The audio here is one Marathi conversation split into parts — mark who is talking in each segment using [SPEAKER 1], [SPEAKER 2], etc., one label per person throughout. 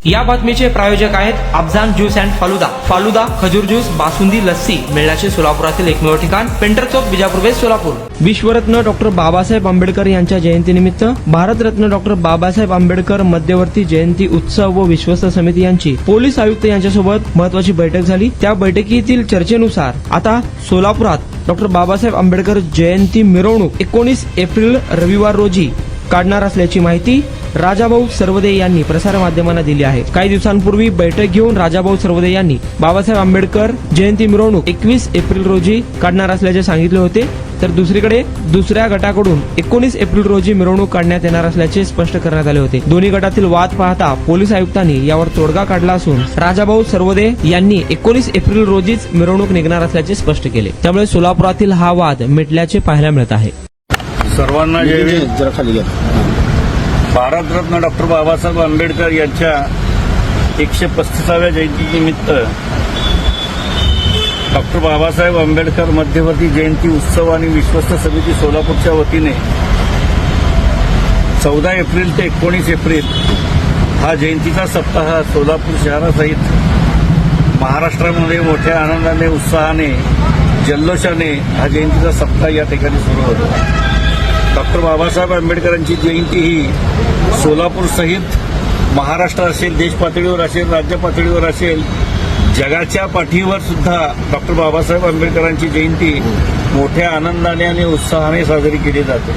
[SPEAKER 1] या बातमीचे प्रायोजक आहेत अफजान ज्यूस अँड फालुदा. फालुदा, खजूर ज्यूस, बासुंदी, लस्सी मिळण्याचे सोलापुरातील एकमेव ठिकाण पेंटर चौक, बिजापूर वेस्ट, सोलापूर. विश्वरत्न डॉक्टर बाबासाहेब आंबेडकर यांच्या जयंतीनिमित्त भारतरत्न डॉक्टर बाबासाहेब आंबेडकर मध्यवर्ती जयंती उत्सव व विश्वस्त समिती यांची पोलीस आयुक्त यांच्यासोबत महत्वाची बैठक झाली. त्या बैठकीतील चर्चेनुसार आता सोलापुरात डॉक्टर बाबासाहेब आंबेडकर जयंती मिरवणूक 19 एप्रिल रविवार रोजी काढणार असल्याची माहिती राजाभाऊ सरवदे यांनी प्रसारमाध्यमांना दिली आहे. काही दिवसांपूर्वी बैठक घेऊन राजाभाऊ सरवदे यांनी बाबासाहेब आंबेडकर जयंती मिरवणूक 21 एप्रिल रोजी काढणार असल्याचे सांगितले होते. तर दुसरीकडे दुसऱ्या गटाकडून 19 एप्रिल रोजी मिरवणूक काढण्यात येणार असल्याचे स्पष्ट करण्यात आले होते. दोन्ही गटातील वाद पाहता पोलीस आयुक्तांनी यावर तोडगा काढला असून राजाभाऊ सरवदे यांनी 19 एप्रिल रोजीच मिरवणूक निघणार असल्याचे स्पष्ट केले. त्यामुळे सोलापुरातील हा वाद मिटल्याचे पाहायला मिळत आहे.
[SPEAKER 2] सर्वांना भारतरत्न डॉक्टर बाबासाहेब आंबेडकर यांच्या 135व्या जयंतीनिमित्त डॉक्टर बाबासाहेब आंबेडकर मध्यवर्ती जयंती उत्सव आणि विश्वस्त समिती सोलापूरच्या वतीने 14 एप्रिल ते 19 एप्रिल हा जयंतीचा सप्ताह सोलापूर शहरासहित महाराष्ट्रामध्ये मोठ्या आनंदाने, उत्साहाने, जल्लोषाने हा जयंतीचा सप्ताह या ठिकाणी सुरू होतो. डॉक्टर बाबासाहेब आंबेडकरांची जयंती ही सोलापूर सहित महाराष्ट्र असेल, देश पातळीवर असेल, राज्य पातळीवर असेल, जगाच्या पाठीवर सुद्धा डॉक्टर बाबासाहेब आंबेडकरांची जयंती मोठ्या आनंदाने आणि उत्साहाने साजरी केली जाते.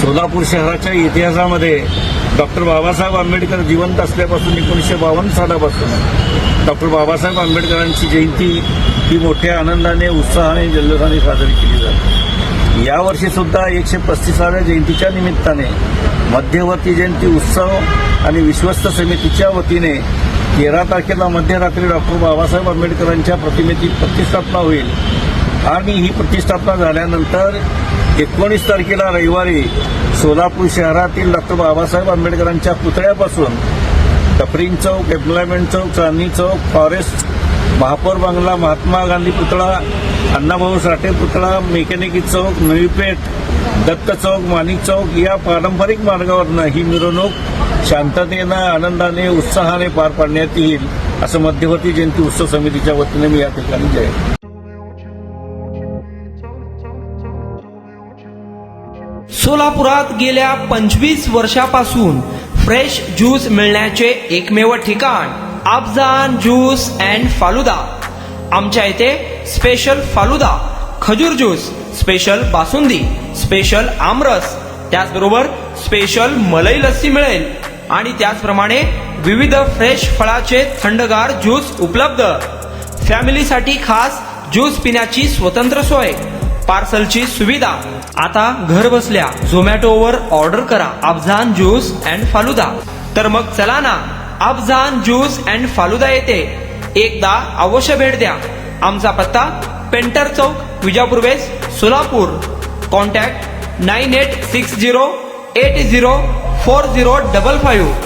[SPEAKER 2] सोलापूर शहराच्या इतिहासामध्ये डॉक्टर बाबासाहेब आंबेडकर जिवंत असल्यापासून 1952 सालापासून डॉक्टर बाबासाहेब आंबेडकरांची जयंती ही मोठ्या आनंदाने, उत्साहाने, जल्लोषाने साजरी केली जाते. यावर्षी सुद्धा 135व्या जयंतीच्या निमित्ताने मध्यवर्ती जयंती उत्सव आणि विश्वस्त समितीच्या वतीने 13 तारखेला मध्यरात्री डॉक्टर बाबासाहेब आंबेडकरांच्या प्रतिमेची प्रतिष्ठापना होईल आणि ही प्रतिष्ठापना झाल्यानंतर 19 तारखेला रविवारी सोलापूर शहरातील डॉक्टर बाबासाहेब आंबेडकरांच्या पुतळ्यापासून टपरिंग चौक, एम्प्लॉयमेंट चौक, चांदणी चौक, फॉरेस्ट, महापौर बंगला, महात्मा गांधी पुतळा, अण्णाभाऊ साठे पुतळा, मेकॅनिकी चौक, नवीपेठ, दत्त चौक, माणिक चौक या पारंपरिक मार्गावरनं ही मिरवणूक शांततेनं, आनंदाने, उत्साहाने पार पाडण्यात येईल असं मध्यवर्ती जयंती उत्सव समितीच्या वतीने मी या ठिकाणी जाहीर.
[SPEAKER 1] सोलापुरात गेल्या 25 वर्षापासून फ्रेश ज्यूस मिळण्याचे एकमेव ठिकाण अफजान ज्यूस अँड फालुदा. आमच्या इथे स्पेशल फालुदा, खजूर ज्यूस, स्पेशल बासुंदी, स्पेशल आमरस, त्याचबरोबर स्पेशल मलाई लस्सी मिळेल आणि त्याचप्रमाणे विविध फ्रेश फळाचे थंडगार ज्यूस उपलब्ध. फॅमिलीसाठी खास ज्यूस पिण्याची स्वतंत्र सोय, पार्सलची सुविधा. आता घर बसल्या झोमॅटोवर ऑर्डर करा अफजान ज्यूस अँड फालुदा. तर मग चला ना अफजान ज्यूस अँड फालुदा येथे एकदा अवश्य भेट द्या. आमचा पत्ता पेंटर चौक, बिजापूर वेस्ट, सोलापूर. कॉन्टॅक्ट 9860804055.